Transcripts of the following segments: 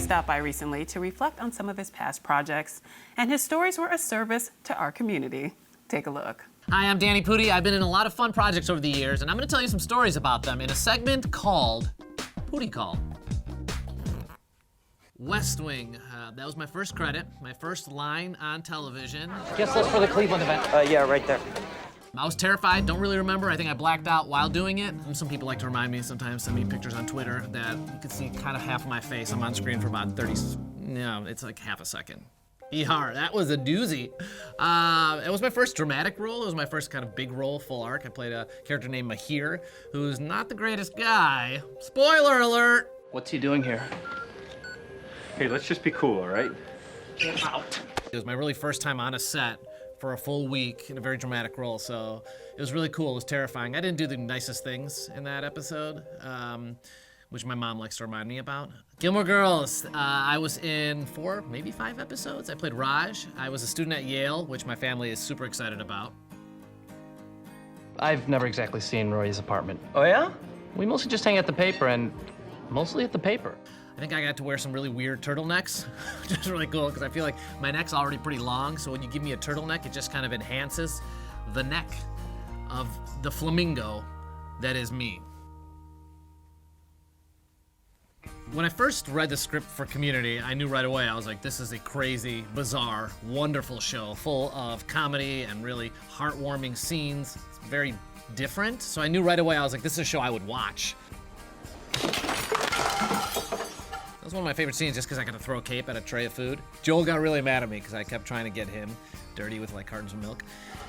stopped by recently to reflect on some of his past projects, and his stories were a service to our community. Take a look. Hi, I'm Danny Pudi. I've been in a lot of fun projects over the years, and I'm gonna tell you some stories about them in a segment called Pudi Call. West Wing, that was my first credit, my first line on television. Guest list for the Cleveland event. Yeah, right there. I was terrified, don't really remember. I think I blacked out while doing it. And some people like to remind me, sometimes send me pictures on Twitter that you can see kind of half of my face. I'm on screen for about 30, no, it's like half a second. That was a doozy. It was my first dramatic role. It was my first kind of big role, full arc. I played a character named Mahir, who's not the greatest guy. Spoiler alert! What's he doing here? Hey, let's just be cool, all right? Get out. It was my really first time on a set for a full week in a very dramatic role, so it was really cool. It was terrifying. I didn't do the nicest things in that episode, which my mom likes to remind me about. Gilmore Girls, I was in 4, maybe 5 episodes. I played Raj. I was a student at Yale, which my family is super excited about. I've never exactly seen Roy's apartment. Oh, yeah? We mostly just hang at the paper and mostly at the paper. I think I got to wear some really weird turtlenecks, which is really cool because I feel like my neck's already pretty long, so when you give me a turtleneck, it just kind of enhances the neck of the flamingo that is me. When I first read the script for Community, I knew right away, I was like, this is a crazy, bizarre, wonderful show full of comedy and really heartwarming scenes. It's very different, so I knew right away, I was like, this is a show I would watch. That was one of my favorite scenes just because I got to throw a cape at a tray of food. Joel got really mad at me because I kept trying to get him dirty with like cartons of milk.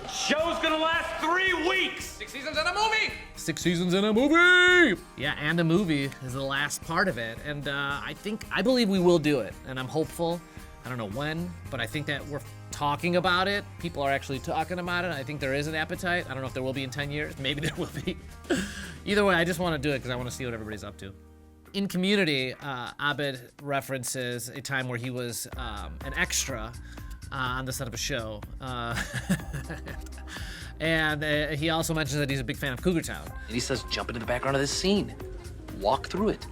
Show's gonna last 3 weeks! 6 seasons and a movie! 6 seasons and a movie! Yeah, and a movie is the last part of it. And I believe we will do it. And I'm hopeful. I don't know when, but I think that we're talking about it. People are actually talking about it. I think there is an appetite. I don't know if there will be in 10 years. Maybe there will be. Either way, I just want to do it because I want to see what everybody's up to. In Community, Abed references a time where he was an extra on the set of a show. And he also mentions that he's a big fan of Cougar Town. And he says, jump into the background of this scene. Walk through it.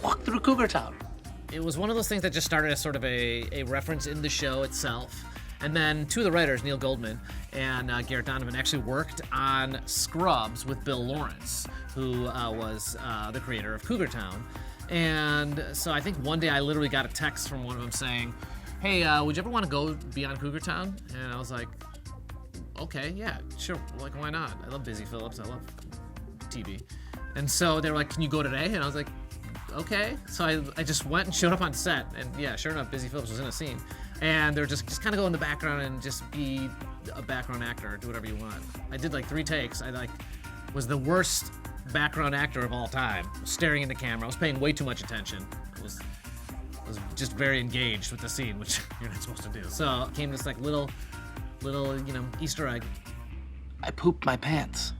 Walk through Cougar Town. It was one of those things that just started as sort of a reference in the show itself. And then 2 of the writers, Neil Goldman and Garrett Donovan, actually worked on Scrubs with Bill Lawrence, who was the creator of Cougar Town. And so I think one day I literally got a text from one of them saying, hey, would you ever want to go be on Cougar Town? And I was like, okay, yeah, sure, like, why not? I love Busy Phillips, I love TV. And so they were like, can you go today? And I was like, okay. So I just went and showed up on set, and yeah, sure enough, Busy Phillips was in a scene. And they're just kind of go in the background and just be a background actor, do whatever you want. I did like 3 takes. I was the worst background actor of all time. Staring into camera, I was paying way too much attention. I was just very engaged with the scene, which you're not supposed to do. So it came this like little, Easter egg. I pooped my pants.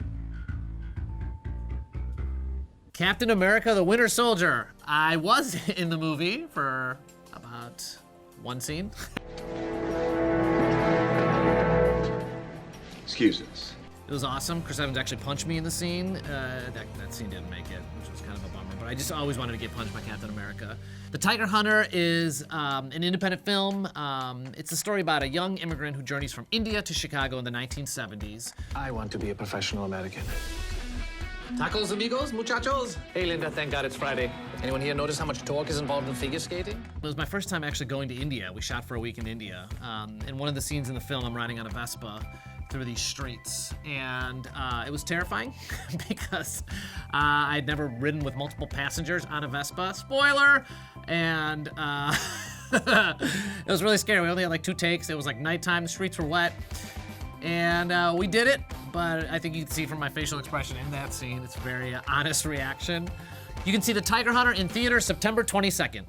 Captain America, the Winter Soldier. I was in the movie for about 1 scene. Excuse us. It was awesome. Chris Evans actually punched me in the scene. That scene didn't make it, which was kind of a bummer, but I just always wanted to get punched by Captain America. The Tiger Hunter is an independent film. It's a story about a young immigrant who journeys from India to Chicago in the 1970s. I want to be a professional American. Tacos, amigos, muchachos. Hey, Linda, thank God it's Friday. Anyone here notice how much torque is involved in figure skating? It was my first time actually going to India. We shot for a week in India. And one of the scenes in the film, I'm riding on a Vespa through these streets. And it was terrifying because I'd never ridden with multiple passengers on a Vespa. Spoiler! And it was really scary. We only had like 2 takes. It was like nighttime, the streets were wet. And we did it, but I think you can see from my facial expression in that scene, it's a very honest reaction. You can see The Tiger Hunter in theaters September 22nd.